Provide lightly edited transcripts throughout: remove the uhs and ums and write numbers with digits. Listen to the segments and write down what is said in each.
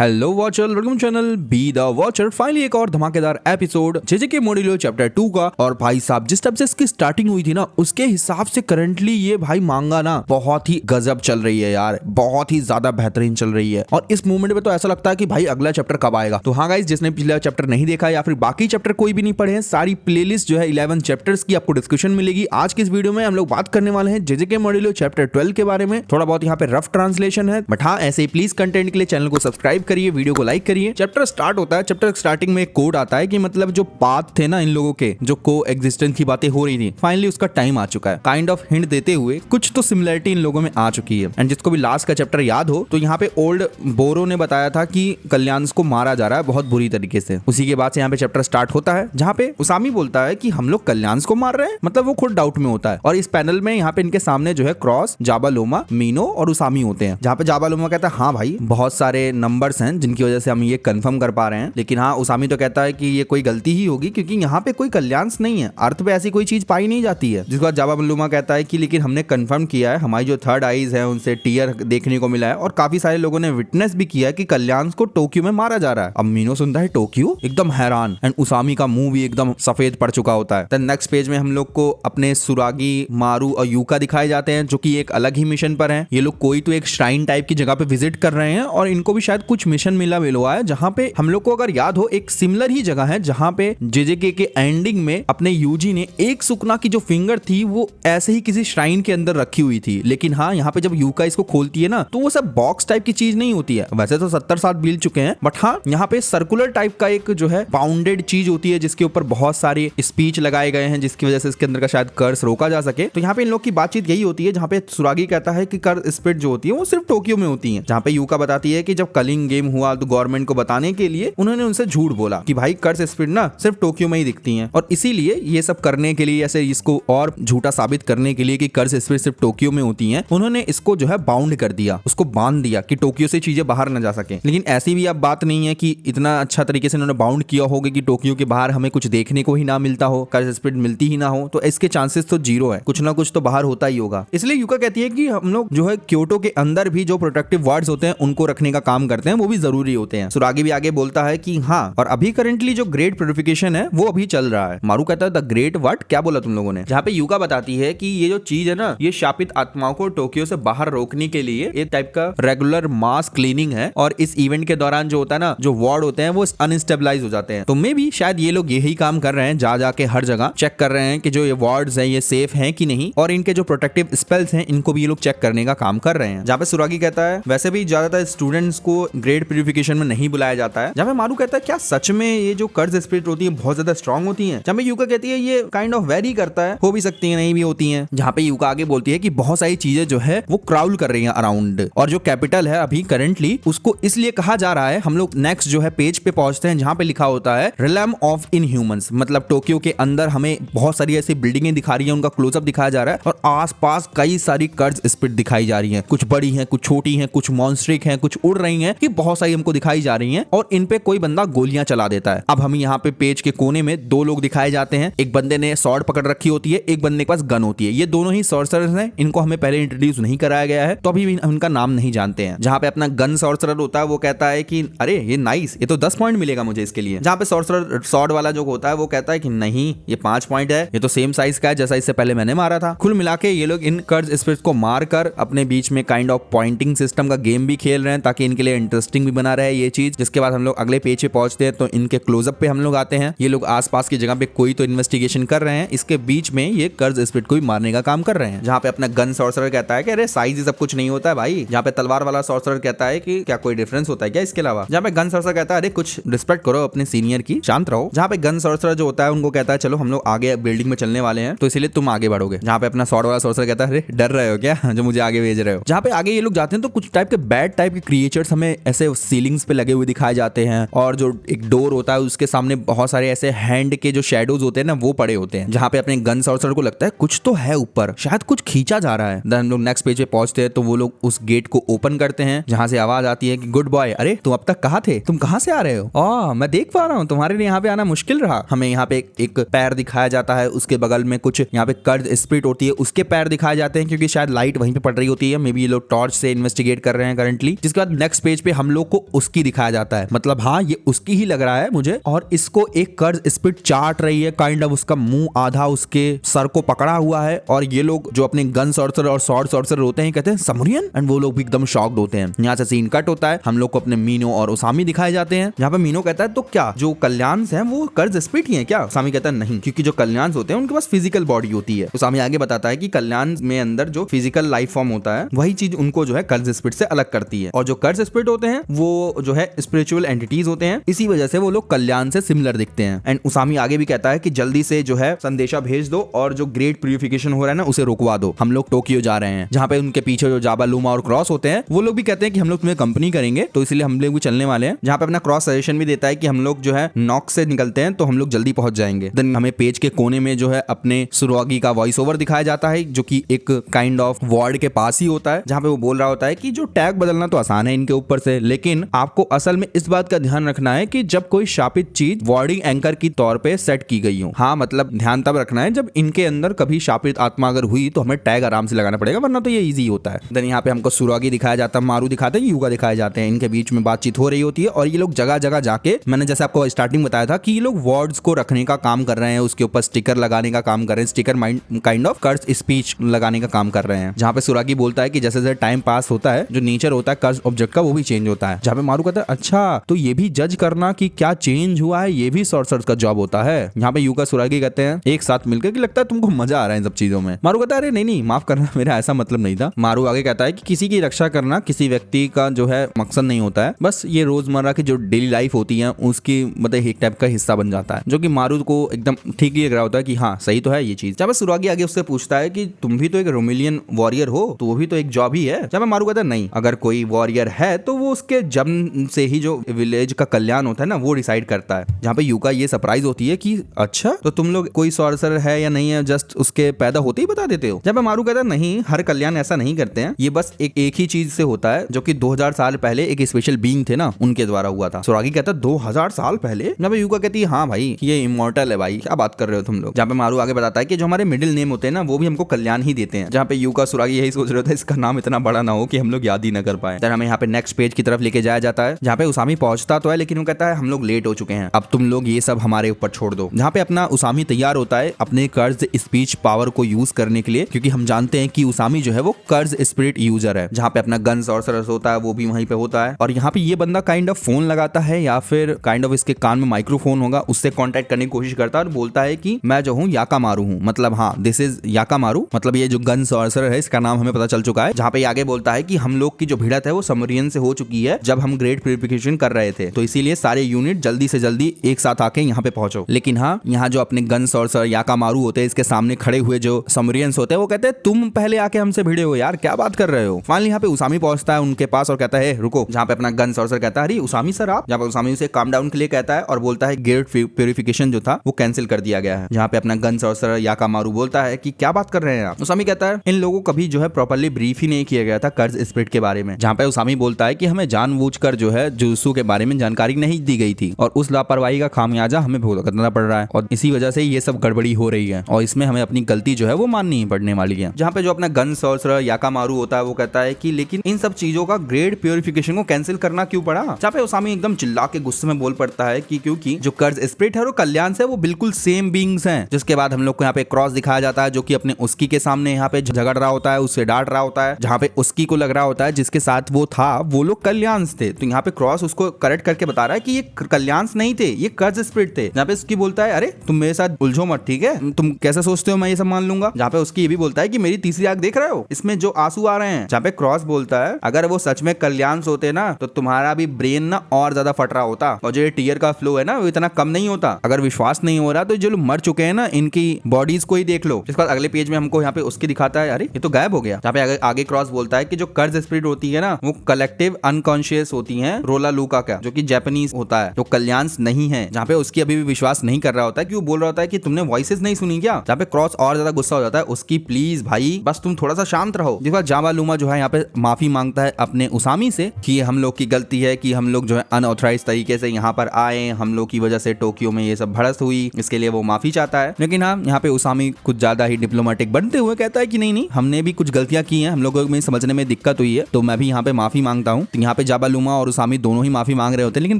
Hello watcher, welcome channel be the watcher. Finally एक और धमाकेदार एपिसोड जेजेके मॉड्यूलो चैप्टर 2 का। और भाई साहब जिस टाइप से इसकी स्टार्टिंग हुई थी ना, उसके हिसाब से करंटली ये भाई मांगा ना बहुत ही गजब चल रही है यार, बहुत ही ज्यादा बेहतरीन चल रही है। और इस मूवमेंट में तो ऐसा लगता है कि भाई अगला चैप्टर कब आएगा। तो हाँ गाइस, जिसने पिछला चैप्टर नहीं देखा या फिर बाकी चैप्टर कोई भी नहीं पढ़े हैं, सारी प्लेलिस्ट जो है 11 चैप्टर्स की आपको डिस्क्रिप्शन मिलेगी। आज की इस वीडियो में हम लोग बात करने वाले हैं जेजेके मॉड्यूलो चैप्टर 12 के बारे में। थोड़ा बहुत यहाँ पे रफ ट्रांसलेशन है, बट हाँ ऐसे ही प्लीज कंटेंट के लिए चैनल को सब्सक्राइब करिए, वीडियो को लाइक करिए। चैप्टर स्टार्ट होता है, चैप्टर स्टार्टिंग में एक कोड आता है कि मतलब जो पाथ थे ना इन लोगों के, जो को एग्जिस्टेंस की बातें हो रही थी, फाइनली उसका टाइम आ चुका है। काइंड ऑफ हिंट देते हुए कुछ तो सिमिलरिटी इन लोगों में आ चुकी है। एंड जिसको भी लास्ट का चैप्टर याद हो तो यहाँ पे ओल्ड बोरो ने बताया था कि कल्याण्स को मारा जा रहा है बहुत बुरी तरीके से। उसी के बाद से यहाँ पे चैप्टर स्टार्ट होता है, जहाँ पे उसामी बोलता है कि हम लोग कल्याण्स को मार रहे हैं, मतलब वो खुद डाउट में होता है। और इस पैनल में यहाँ पे इनके सामने जो है क्रॉस, जाबा लोमा, मीनो और उसामी होते हैं। जहाँ पे जाबा लोमा कहता है हाँ भाई बहुत सारे नंबर्स हैं जिनकी वजह से हम ये कंफर्म कर पा रहे हैं, लेकिन हाँ उसामी तो कहता है कि ये कोई गलती ही होगी क्योंकि यहाँ पे कोई कल्याण्स नहीं है, अर्थ पे ऐसी कोई चीज पाई नहीं जाती है। जिसके बाद जाबा लोमा कहता है कि लेकिन हमने कंफर्म किया है, हमारी जो थर्ड आईज है उनसे टीयर देखने को मिला है और काफी सारे लोगों ने विटनेस भी किया है कि कल्याण्स को टोक्यो में मारा जा रहा है। अब मीनो सुनता है टोक्यो, एकदम हैरान, एंड उसामी का मुंह भी एकदम सफेद पड़ चुका होता है। देन नेक्स्ट पेज में हम लोग को अपने सुरागी, मारू और यूका दिखाए जाते हैं जो कि एक अलग ही मिशन पर हैं। ये लोग कोई तो एक श्राइन टाइप की जगह पे विजिट कर रहे हैं और इनको भी शायद कुछ मिशन मिला हुआ है, जहाँ पे हम लोग को अगर याद हो एक सिमिलर ही जगह है जहाँ पे जेजेके के एंडिंग में अपने यूजी ने एक सुकना की जो फिंगर थी वो ऐसे ही किसी श्राइन के अंदर रखी हुई थी। लेकिन हाँ यहाँ पे जब यूका इसको खोलती है ना तो वो सब बॉक्स टाइप की चीज नहीं होती है। वैसे तो 70 साल बीत चुके हैं, बट हाँ यहाँ पे सर्कुलर टाइप का एक जो है बाउंडेड चीज होती है जिसके ऊपर बहुत सारे स्पीच लगाए गए हैं, जिसकी वजह से इसके अंदर का शायद कर्स रोका जा सके। तो यहाँ पे इन लोग की बातचीत यही होती है, जहाँ पे सुरागी कहता है कि कर्स स्पिरिट जो होती है वो सिर्फ टोक्यो में होती है। जहाँ पे यूका बताती है कि जब कलिंग गेम हुआ तो गवर्नमेंट को बताने के लिए उन्होंने उनसे झूठ बोला कि भाई कर्स स्पिरिट ना सिर्फ टोक्यो में ही दिखती हैं, और इसीलिए ये सब करने के लिए, ऐसे इसको और झूठा साबित करने के लिए कि कर्स स्पिरिट सिर्फ टोक्यो में होती हैं, उन्होंने इसको जो है बाउंड कर दिया, उसको बांध दिया कि टोक्यो से चीजें बाहर न जा सके। लेकिन ऐसी भी अब बात नहीं है कि इतना अच्छा तरीके से उन्होंने बाउंड किया होगा कि टोक्यो के बाहर हमें कुछ देखने को ही ना मिलता हो, कर्स स्पिरिट मिलती ही ना हो। तो इसके चांसेस तो जीरो है, कुछ ना कुछ तो बाहर होता ही होगा। इसलिए यूका कहती है कि हम लोग जो है क्योटो के अंदर भी जो प्रोटेक्टिव वार्ड्स होते हैं उनको रखने का काम करते हैं, वो भी जरूरी होते हैं। सुरागी भी आगे बोलता है कि हाँ, और अभी करंटली जो ग्रेट प्यूरिफिकेशन है वो अभी चल रहा है। मारू कहता है द ग्रेट व्हाट, क्या बोला तुम लोगों ने? जहाँ पे यूका बताती है कि ये जो चीज है ना, ये शापित आत्माओं को टोक्यो से बाहर रोकने के लिए एक टाइप का रेगुलर मास क्लीनिंग है, और इस इवेंट के दौरान जो होता है ना, जो वार्ड होते हैं वो अनस्टेबलाइज हो जाते हैं। तो मे भी शायद ये लोग यही काम कर रहे हैं, जा जाके हर जगह चेक कर रहे हैं कि जो ये वार्ड्स हैं ये सेफ हैं कि नहीं, और इनके जो प्रोटेक्टिव स्पेल्स हैं इनको भी ये लोग चेक करने का काम कर रहे हैं। जहाँ पे सुरागी कहता है वैसे भी ज्यादातर स्टूडेंट्स को ग्रेड प्यूरिफिकेशन में नहीं बुलाया जाता है। जहाँ पे मारू कहता है क्या सच में ये जो कर्स स्पिरिट होती है बहुत ज्यादा स्ट्रॉन्ग होती है? जहाँ पे यूका कहती है ये काइंड ऑफ वेरी करता है, हो भी सकती है नहीं भी होती है। जहाँ पे यूका आगे बोलती है कि बहुत सारी चीजें जो है वो क्राउल कर रही है अराउंड, और जो कैपिटल है अभी करंटली उसको इसलिए कहा जा रहा है। हम लोग नेक्स्ट जो है पेज पे पहुंचते हैं जहाँ पे लिखा होता है रिलम ऑफ इनह्यूमंस, मतलब टोक्यो के अंदर हमें बहुत सारी ऐसी बिल्डिंगें दिखा रही है, उनका क्लोजअप दिखाया जा रहा है और आसपास कई सारी कर्स स्पिरिट दिखाई जा रही है। कुछ बड़ी है, कुछ छोटी है, कुछ मॉन्स्ट्रिक है, कुछ उड़ रही है, कि बहुत सारी हमको दिखाई जा रही है, और इन पे कोई बंदा गोलियां चला देता है। अब हम यहाँ पे पेज के कोने में दो लोग दिखाए जाते हैं, एक बंदे ने स्वॉर्ड पकड़ रखी होती है, एक बंदे के पास गन होती है। ये दोनों ही सॉर्सरर्स हैं, इनको हमें पहले इंट्रोड्यूस नहीं कराया गया है तो अभी उनका नाम नहीं जानते हैं। जहाँ पे अपना गन सॉर्सरर होता है वो कहता है कि अरे ये नाइस, ये तो 10 पॉइंट मिलेगा मुझे इसके लिए। जहाँ पे सॉर्सरर स्वॉर्ड वाला जो होता है वो कहता है कि नहीं ये 5 पॉइंट है, ये तो सेम साइज का है जैसा इससे पहले मैंने मारा था। कुल मिला के ये लोग इन कर्स स्पिरिट्स को मार कर अपने बीच में काइंड ऑफ पॉइंटिंग सिस्टम का गेम भी खेल रहे हैं ताकि इनके लिए इंटरेस्टिंग भी बना रहे ये चीज। जिसके बाद हम लोग अगले पेज पे पहुंचते हैं तो इनके क्लोजअप पे हम लोग आते हैं। ये लोग आसपास की जगह पे कोई तो इन्वेस्टिगेशन कर रहे हैं, इसके बीच में ये कर्स स्पिरिट को भी मारने का काम कर रहे हैं। जहाँ पे अपना गन सॉर्सरर कहता है कि अरे साइज ही सब कुछ नहीं होता है भाई। जहाँ पे तलवार वाला सॉर्सरर कहता है कि क्या कोई डिफरेंस होता है क्या इसके अलावा? जहाँ पे गन सॉर्सरर कहता है अरे कुछ रिस्पेक्ट करो अपने सीनियर की, शांत रहो। जहाँ पे गन सॉर्सरर जो होता है उनको कहता है चलो हम लोग आगे बिल्डिंग में चलने वाले हैं तो इसलिए तुम आगे बढ़ोगे। जहाँ पे अपना स्वॉर्ड वाला सॉर्सरर कहता है अरे डर रहे हो क्या जो मुझे आगे भेज रहे हो? जहाँ पे आगे ये लोग जाते हैं तो कुछ टाइप के बैड टाइप के क्रिएचर्स हमें ऐसे सीलिंग्स पे लगे हुए दिखाए जाते हैं, और जो एक डोर होता है उसके सामने बहुत सारे ऐसे हैंड के जो शेडोज होते हैं ना वो पड़े होते हैं। जहाँ पे अपने गन सॉर्सरर को लगता है कुछ तो है ऊपर, शायद कुछ खींचा जा रहा है। हम लोग नेक्स्ट पेज पे पहुंचते हैं तो वो लोग उस गेट को ओपन करते हैं जहाँ से आवाज आती है कि गुड बॉय, अरे तुम अब तक कहाँ थे, तुम कहाँ से आ रहे हो? मैं देख पा रहा हूँ तुम्हारे लिए यहाँ पे आना मुश्किल रहा। हमें यहाँ पे एक पैर दिखाया जाता है, उसके बगल में कुछ यहाँ पे कर्स स्पिरिट होती है उसके पैर दिखाए जाते हैं क्योंकि शायद लाइट वहीं पे पड़ रही होती है। मे बी ये लोग टॉर्च से इन्वेस्टिगेट कर रहे हैं करंटली। जिसके बाद नेक्स्ट पेज पे हम लोग को उसकी दिखाया जाता है, मतलब हाँ ये उसकी ही लग रहा है मुझे, और इसको एक कर्ज स्पिरिट चाट रही है, काइंड ऑफ उसका मुंह आधा उसके सर को पकड़ा हुआ है, और ये लोग जो अपने गन सॉर्सर और स्वॉर्ड सॉर्सर होते हैं कहते हैं समरियन, एंड वो लोग भी एकदम शॉक्ड होते हैं। यहाँ से सीन कट होता है, हम लोग को अपने मीनो और उसामी दिखाए जाते हैं। यहाँ पे मीनो कहता है तो क्या जो कल्याण्स हैं वो कर्ज स्पिरिट ही हैं क्या? उसामी कहता है नहीं, क्योंकि जो कल्याण्स होते हैं उनके पास फिजिकल बॉडी होती है। उसामी आगे बताता है कि कल्याण में अंदर जो फिजिकल लाइफ फॉर्म होता है वही चीज उनको जो है कर्ज स्पिरिट से अलग करती है, और जो कर्ज स्पिरिट होते हैं वो जो है स्पिरिचुअल एंटिटीज होते हैं, इसी वजह से वो लोग कल्याण से सिमिलर दिखते हैं। एंड उसामी आगे भी कहता है कि जल्दी से जो है संदेशा भेज दो और जो ग्रेट प्यूरिफिकेशन हो रहा है ना उसे रुकवा दो, हम लोग टोक्यो जा रहे हैं। जहाँ पे उनके पीछे जो जाबा लूमा और क्रॉस होते हैं वो लोग भी कहते हैं कि हम लोग तुम्हें कंपनी करेंगे, तो इसलिए हम लोग भी चलने वाले हैं। जहाँ पे अपना क्रॉस सजेशन भी देता है कि हम लोग जो है नॉक्स से निकलते हैं तो हम लोग जल्दी पहुंच जाएंगे। देन हमें पेज के कोने में जो है अपने सुरागी का वॉइस ओवर दिखाया जाता है, जो कि एक काइंड ऑफ वार्ड के पास ही होता है, जहाँ पे वो बोल रहा होता है कि जो टैग बदलना तो आसान है इनके ऊपर से, लेकिन आपको असल में इस बात का ध्यान रखना है कि जब कोई शापित चीज वार्डिंग एंकर की तौर पे सेट की गई हो। हाँ मतलब ध्यान तब रखना है जब इनके अंदर कभी शापित आत्मा अगर हुई तो हमें टैग आराम से लगाना पड़ेगा, वरना तो ये इजी होता है। देन यहाँ पे हमको सुरागी दिखाया जाता है, मारू दिखाते हैं, युगा दिखाए जाते हैं, इनके बीच में बातचीत हो रही होती है, और ये लोग जगह जगह जाके, मैंने जैसे आपको स्टार्टिंग बताया था कि ये लोग वर्ड्स को रखने का काम कर रहे हैं, उसके ऊपर स्टिकर लगाने का काम कर रहे हैं, स्टिकर माइंड काइंड ऑफ कर्ज स्पीच लगाने का काम कर रहे हैं। जहाँ पे सुरागी बोलता है कि जैसे जैसे टाइम पास होता है जो नेचर होता है कर्ज ऑब्जेक्ट का वो भी चेंज होता है। जहाँ पे मारू कहता है अच्छा तो ये भी जज करना कि क्या चेंज हुआ है ये भी सॉर्सर्स का जॉब होता है। यहाँ पे युगा सुरागी कहते हैं एक साथ मिलकर कि लगता है तुमको मजा आ रहा है इन सब चीजों में। मारू कहता है अरे नहीं माफ करना, मेरा ऐसा मतलब नहीं था। मारू आगे कहता है कि किसी की रक्षा करना किसी व्यक्ति का जो है मकसद नहीं होता है, बस ये रोजमर्रा की जो डेली लाइफ होती है उसकी मतलब एक टाइप का हिस्सा बन जाता है, जो कि मारू को एकदम ठीक ही लग रहा होता है कि हाँ सही तो है ये चीज। जब सुरागी आगे उससे पूछता है कि तुम भी तो एक रोमिलियन वॉरियर हो तो वो भी तो एक जॉब ही है। जब मारू कहता है नहीं, अगर कोई वॉरियर है तो वो उसके जन्म से ही जो विलेज का कल्याण होता है ना वो डिसाइड करता है। जहाँ पे युका ये सरप्राइज होती है कि अच्छा तो तुम लोग कोई सॉर्सर है या नहीं है जस्ट उसके पैदा होते ही बता देते हो। जब मारू कहता है नहीं, हर कल्याण ऐसा नहीं करते हैं, ये बस एक ही चीज से होता है जो कि 2000 साल पहले एक स्पेशल बीइंग थे ना उनके द्वारा हुआ था। सुरागी कहता है 2000 साल पहले? जब युका कहती है हाँ भाई ये इमॉर्टल है भाई, क्या बात कर रहे हो तुम लोग। जहाँ पे मारू आगे बताता है कि जो हमारे मिडिल नेम होते हैं ना वो भी हमको कल्याण ही देते हैं। जहाँ पे युका सुरागी यही सोच रहे थे इसका नाम इतना बड़ा ना हो कि हम लोग याद ही न कर पाए। हमें यहाँ पे नेक्स्ट पेज की तरफ लेके जाया जाता है, जहाँ पे उसामी पहुंचता तो है लेकिन वो कहता है हम लोग लेट हो चुके हैं, अब तुम लोग ये सब हमारे ऊपर छोड़ दो। जहाँ पे अपना उसामी तैयार होता है अपने कर्ज स्पीच पावर को यूज करने के लिए, क्योंकि हम जानते हैं कि उसामी जो है वो कर्ज स्पिरिट यूजर है। जहाँ पे अपना गन सॉर्सरर्स होता है वो भी वहीं पे होता है, और यहाँ पे ये बंदा काइंड ऑफ फोन लगाता है या फिर काइंड ऑफ इसके कान में माइक्रोफोन होगा, उससे कॉन्टेक्ट करने की कोशिश करता है और बोलता है कि मैं जो हूँ याका मारू हूँ, मतलब हाँ दिस इज याका मारू, मतलब ये जो गन सॉर्सरर है इसका नाम हमें पता चल चुका है। जहाँ पे आगे बोलता है कि हम लोग की जो भिड़त है वो समरियन से हो चुकी है जब हम ग्रेट प्यूरिफिकेशन कर रहे थे, तो इसीलिए सारे यूनिट जल्दी से जल्दी एक साथ आके यहाँ पे पहुंचो। लेकिन हाँ यहाँ जो अपने गन सॉर्सर याका मारू होते हैं इसके सामने खड़े हुए जो समरियंस होते हैं वो कहते हैं तुम पहले आके हमसे भिड़े हो यार, क्या बात कर रहे हो। फाइनली यहाँ पे उसामी पहुंचता है उनके पास और कहता है रुको। जहाँ पे अपना गन सॉर्सर कहता है अरे उसामी सर आप। जहाँ पे उसामी उसे काम डाउन के लिए कहता है और बोलता है ग्रेट प्यूरिफिकेशन जो था वो कैंसिल कर दिया गया है। जहाँ पे अपना गन सॉर्सर याका मारू बोलता है कि क्या बात कर रहे हैं आप। उसामी कहता है इन लोगों को कभी जो है प्रॉपर्ली ब्रीफ ही नहीं किया गया था कर्ज स्पिरिट के बारे में। जहाँ पे उसामी बोलता है कि हमें जानबूझकर जो है जुजुत्सु के बारे में जानकारी नहीं दी गई थी और उस लापरवाही का खामियाजा हमें भुगतना पड़ रहा है और इसी वजह से ये सब गड़बड़ी हो रही है और इसमें हमें अपनी गलती जो है वो माननी ही पड़ने वाली है। जहाँ पे जो अपना गन सॉर्सर याका मारू होता है वो कहता है कि लेकिन इन सब चीजों का ग्रेड प्यूरिफिकेशन को कैंसिल करना क्यों पड़ा। जहाँ पे उसामी एकदम चिल्ला के गुस्से में बोल पड़ता है कि क्योंकि जो कर्ज स्पिरिट है और कल्याण से वो बिल्कुल सेम बीइंग्स हैं। जिसके बाद हम लोग को यहाँ पे क्रॉस दिखाया जाता है जो कि अपने उसकी के सामने यहाँ पे झगड़ रहा होता है, उससे डांट रहा होता है। जहाँ पे उसकी को लग रहा होता है जिसके साथ वो था वो लोग कल्याण थे, तो यहाँ पे क्रॉस उसको करेक्ट करके बता रहा है कि ये कल्याण नहीं थे, ये कर्ज स्पिरिट थे। जहाँ पे उसकी बोलता है अरे तुम मेरे साथ उलझो मत, ठीक है, तुम कैसे सोचते हो मैं ये सब मान लूंगा। जहाँ पे उसकी ये भी बोलता है कि मेरी तीसरी आंख देख रहे हो, इसमें जो आंसू आ रहे हैं। जहाँ पे क्रॉस बोलता है अगर वो सच में कल्याण होते ना तो तुम्हारा भी ब्रेन ना और ज्यादा फट रहा होता और जो ये टीयर का फ्लो है ना वो इतना कम नहीं होता। अगर विश्वास नहीं हो रहा तो जो लोग मर चुके हैं ना इनकी बॉडीज को ही देख लो। इसके बाद अगले पेज में हमको यहाँ पे उसकी दिखाता है अरे ये तो गायब हो गया। जहाँ पे आगे क्रॉस बोलता है कि जो कर्ज स्पिरिट होती है ना वो कलेक्टिव अनकॉन्शियस होती है रोला लूका का, जो कि जापानीज होता है, जो कल्याण नहीं है। जहाँ पे उसकी अभी भी विश्वास नहीं कर रहा होता है कि वो बोल रहा होता है कि तुमने वॉइसेस नहीं सुनी क्या। जहाँ पे क्रॉस और ज्यादा गुस्सा हो जाता है उसकी प्लीज भाई बस तुम थोड़ा सा शांत रहो। जिसके बाद जावा लूमा जो है यहाँ पे माफी मांगता है अपने उसामी से कि हम लोग की गलती है कि हम लोग जो है अनऑथराइज तरीके से यहाँ पर आए, हम लोग की वजह से टोक्यो में ये सब भड़स हुई, इसके लिए वो माफी चाहता है। लेकिन हाँ यहाँ पे उसामी कुछ ज्यादा ही डिप्लोमेटिक बनते हुए कहता है कि नहीं हमने भी कुछ गलतियां की हैं, हम लोगों में समझने में दिक्कत हुई है तो मैं भी यहाँ पे माफी मांगता हूँ। यहाँ पे जाबालुमा और उसामी दोनों ही माफी मांग रहे होते हैं, लेकिन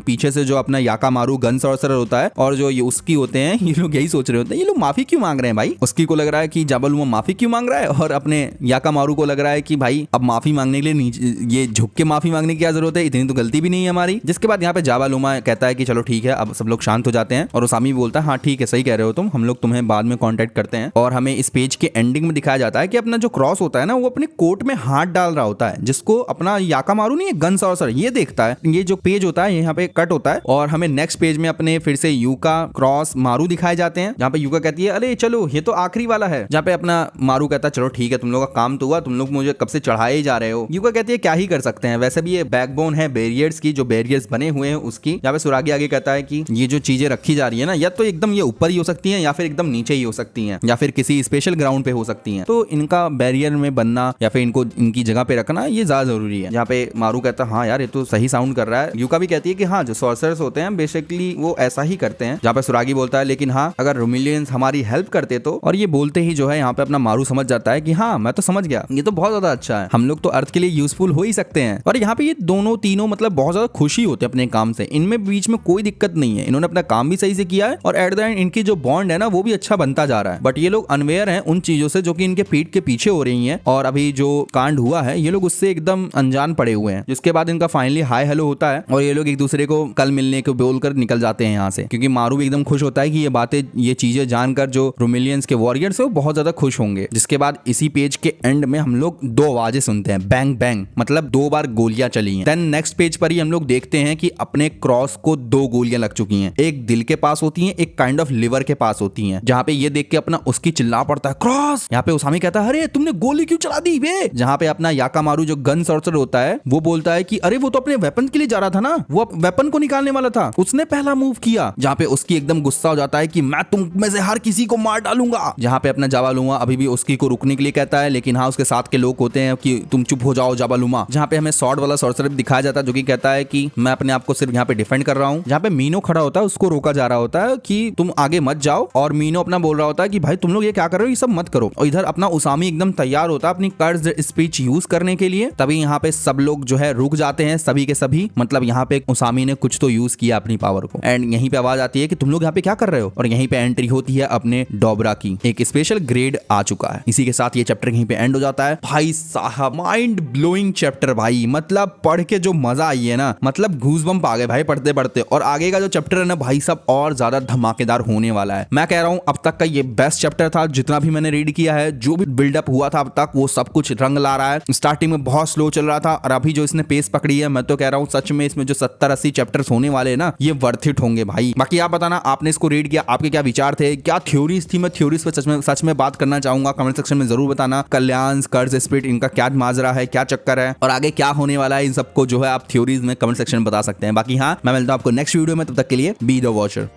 पीछे से जो अपना याकामारू गन सॉर्सरर होता है और जो ये उसकी होते हैं, ये लोग यही सोच रहे होते हैं ये लोग माफी क्यों मांग रहे हैं भाई। उसकी को लग रहा है कि जाबालुमा माफी क्यों मांग रहा है और अपने याकामारू को लग रहा है कि भाई अब माफी मांगने के लिए ये झुक के माफी मांगने की क्या जरूरत है, इतनी तो गलती भी नहीं है हमारी। जिसके बाद यहाँ पे जाबालुमा कहता है कि चलो ठीक है, अब सब लोग शांत हो जाते हैं और उसामी बोलता है हाँ ठीक है, सही कह रहे हो तुम, हम लोग तुम्हें बाद में कांटेक्ट करते हैं। और हमें इस पेज के एंडिंग में दिखाया जाता है कि अपना जो क्रॉस होता है ना, वो अपने कोट में हाथ डाल रहा होता है, जिसको अपना याकामारू नहीं, गन सॉर्सरर ये देखता है। ये जो पेज होता है यहाँ पे कट होता है और हमें नेक्स्ट पेज में अपने फिर से यूका, क्रॉस, मारू दिखाए जाते हैं। जहाँ पे यूका कहती है अरे चलो ये तो आखिरी वाला है, जहाँ पे अपना मारू कहता है चलो ठीक है, तुम लोग का काम तो हुआ, तुम लोग मुझे कब से चढ़ाए ही जा रहे हो। यूका कहती है क्या ही कर सकते हैं, वैसे भी ये बैकबोन है बैरियर्स की, जो बैरियर्स बने हुए हैं उसकी। यहाँ पे सुरागी आगे कहता है कि ये जो चीजें रखी जा रही है ना, या तो एकदम ये ऊपर ही हो सकती है या फिर एकदम नीचे ही हो सकती है या फिर किसी स्पेशल ग्राउंड पे हो सकती है, तो इनका बैरियर में बनना या फिर इनको इनकी जगह पे रखना ये ज्यादा जरूरी है। यहाँ पे मारू कहता है हाँ यार ये तो सही साउंड कर रहा है। यूका भी कहती है कि हाँ जो सॉर्सरर्स होते हैं बेसिकली वो ऐसा ही करते हैं। जहाँ पे सुरागी बोलता है लेकिन हाँ अगर रोमिलियंस हमारी हेल्प करते तो, और ये बोलते ही जो है यहाँ पे अपना मारू समझ जाता है कि हाँ मैं तो समझ गया, ये तो बहुत ज्यादा अच्छा है, हम लोग तो अर्थ के लिए यूजफुल हो ही सकते हैं। और यहाँ पे ये दोनों तीनों मतलब बहुत ज्यादा खुशी होते हैं अपने काम से, इनमें बीच में कोई दिक्कत नहीं है, इन्होंने अपना काम भी सही से किया है और एट द एंड इनकी जो बॉन्ड है ना वो भी अच्छा बनता जा रहा है। बट ये लोग अनवेयर हैं उन चीजों से जो कि इनके पीठ के पीछे हो रही हैं, और अभी जो कांड हुआ है ये लोग उससे एकदम अनजान पड़े हुए हैं। जिसके बाद इनका फाइनली हाय हेलो होता है और ये लोग एक दूसरे को कल मिलने को बोलकर निकल जाते हैं यहाँ से, क्योंकि मारू भी एकदम खुश होता है कि ये बातें, ये चीजें जानकर जो रोमिलियंस के वॉरियर्स है वो बहुत ज्यादा खुश होंगे। जिसके बाद इसी पेज के एंड में हम लोग दो आवाजें सुनते हैं, बैंग बैंग, मतलब 2 बार गोलियां चली हैं। देन नेक्स्ट पेज पर ही हम लोग देखते हैं कि अपने क्रॉस को 2 गोलियां लग चुकी हैं, एक दिल के पास होती है, एक काइंड ऑफ लिवर के पास होती है। जहाँ पे ये देख के अपना उसकी चिल्ला पड़ता है क्रॉस। यहाँ पे उसामी कहता है अरे तुमने गोली क्यों चला दी बे। जहाँ पे अपना याकामारू जो गन सॉर्सरर होता है वो बोलता है कि अरे वो तो अपने वेपन के लिए जा रहा था ना, वो वेपन को निकालने वाला था, उसने पहला मूव किया। जहाँ पे उसकी एकदम गुस्सा हो जाता है कि मैं तुम में से हर किसी को मार डालूंगा। जहाँ पे अपना जाबालुमा अभी भी उसकी को रुकने के लिए कहता है, लेकिन हाँ उसके साथ के लोग होते हैं कि तुम चुप हो जाओ जाबालुमा। जहाँ पे हमें सॉर्ड वाला सॉर्सरर दिखाया जाता है जो कि कहता है कि मैं अपने आप को सिर्फ यहाँ पे डिफेंड कर रहा हूँ। जहाँ पे मीनो खड़ा होता है उसको रोका जा रहा होता है कि तुम आगे मत जाओ, और मीनो अपना बोल रहा होता है कि भाई तुम लोग ये क्या कर रहे हो, ये सब मत करो। और इधर अपना उसामी एकदम तैयार होता है अपनी कर्ज स्पीच यूज करने के लिए। तभी यहाँ पे सब लोग जो है रुक जाते हैं, सभी के सभी, मतलब यहाँ पे उसामी ने कुछ तो यूज किया अपनी पावर को। एंड यहीं पे आवाज आती है कि तुम लोग यहाँ पे क्या कर रहे हो, और यहीं पे एंट्री होती है अपने डोबरा की, एक स्पेशल ग्रेड आ चुका है। इसी के साथ ये चैप्टर यहीं पे एंड हो जाता है। भाई साहब माइंड ब्लोइंग चैप्टर भाई, मतलब पढ़ के जो मजा आई है ना, मतलब गूज़बम्प आ गए भाई पढ़ते पढ़ते। और आगे का जो चैप्टर है ना भाई सब और ज्यादा धमाकेदार होने वाला है। मैं कह रहा हूँ अब तक का ये बेस्ट चैप्टर था जितना भी मैंने रीड किया है। जो भी बिल्डअप हुआ था अब तक वो सब कुछ रंग ला रहा है। स्टार्टिंग में बहुत स्लो चल रहा था और अभी जो इसने पेस पकड़ी है, मैं तो कह रहा हूँ सच में इसमें जो 70-80 चैप्टर्स होने वाले हैं ना, ये वर्थ इट होंगे भाई। बाकी आप बताना आपने इसको रीड किया, आपके क्या विचार थे, क्या थ्योरीज थी। मैं थ्योरीज पे सच में बात करना चाहूंगा, कमेंट सेक्शन में जरूर बताना। कल्याण, कर्ज स्पिरिट, इनका क्या माजरा है, क्या चक्कर है और आगे क्या होने वाला है, इन सबको जो है आप थ्योरीज में कमेंट सेक्शन में बता सकते हैं। बाकी हाँ मैं मिलता हूं आपको नेक्स्ट वीडियो में, तब तक के लिए बी द वॉचर।